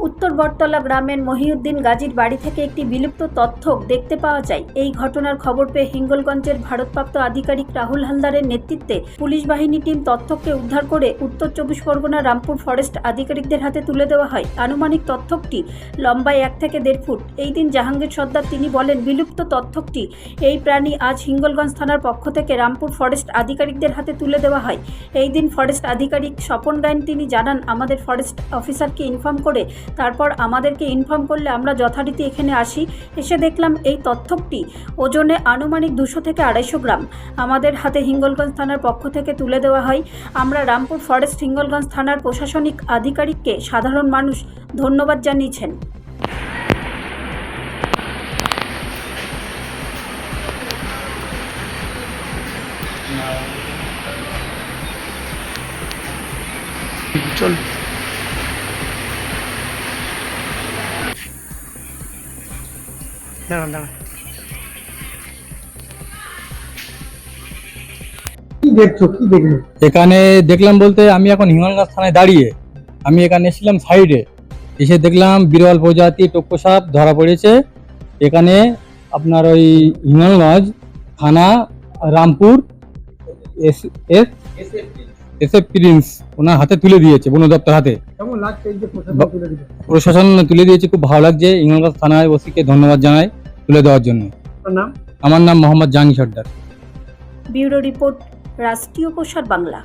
উত্তর বটতলা গ্রামের মহিউদ্দিন গাজীর বাড়ি থেকে একটি বিলুপ্ত তথ্যক দেখতে পাওয়া যায়। এই ঘটনার খবর পেয়ে হিঙ্গলগঞ্জের ভারতপ্রাপ্ত আধিকারিক রাহুল হালদারের নেতৃত্বে পুলিশ বাহিনী টিম তথ্যককে উদ্ধার করে উত্তর 24 পরগনা রামপুর ফরেস্ট আধিকারিকদের হাতে তুলে দেওয়া হয়। আনুমানিক তথ্যকটি লম্বায় 1 থেকে 1.5 ফুট। এই দিন জাহাঙ্গীর সর্দার তিনি বলেন, বিলুপ্ত তথ্যকটি এই প্রাণী আজ হিঙ্গলগঞ্জ থানার পক্ষ থেকে রামপুর ফরেস্ট আধিকারিকদের হাতে তুলে দেওয়া হয়। এই দিন ফরেস্ট আধিকারিক স্বপন গায়েন তিনি জানান, আমাদের ফরেস্ট অফিসারকে ইনফর্ম করে তারপর আমাদেরকে ইনফর্ম করলে আমরা যথারীতি এখানে আসি। এসে দেখলাম এই তথ্যকটি ওজনে আনুমানিক 200 থেকে 250 গ্রাম আমাদের হাতে হিঙ্গলগঞ্জ থানার পক্ষ থেকে তুলে দেওয়া হয়। আমরা রামপুর ফরেস্ট হিঙ্গলগঞ্জ থানার প্রশাসনিক আধিকারিককে সাধারণ মানুষ ধন্যবাদ জানিয়েছেন। চল দাঁড়ান দাঁড়ান কি দেখছো, কি দেখলে? এখানে দেখলাম বলতে আমি এখন হিঙ্গলগঞ্জ থানায় দাঁড়িয়ে, আমি এখানে এসেছিলাম সাইডে, এসে দেখলাম বিরল প্রজাতি টোপ্পো সাপ ধরা পড়েছে। এখানে আপনার ওই হিঙ্গলগঞ্জ থানা রামপুর এসএফ প্রিন্স ওনার হাতে তুলে দিয়েছে, বন দপ্তর হাতে কেমন লাগছে এই যে প্রশাসন তুলে দিল? প্রশাসন তুলে দিয়েছে, খুব ভালো লাগছে। হিঙ্গলগঞ্জ থানায় ওসিকে ধন্যবাদ জানাই তুলে দেওয়ার জন্য। আপনার নাম? আমার নাম মোহাম্মদ জাহাঙ্গীর সর্দার। ব্যুরো রিপোর্ট, রাষ্ট্রীয় প্রসার বাংলা।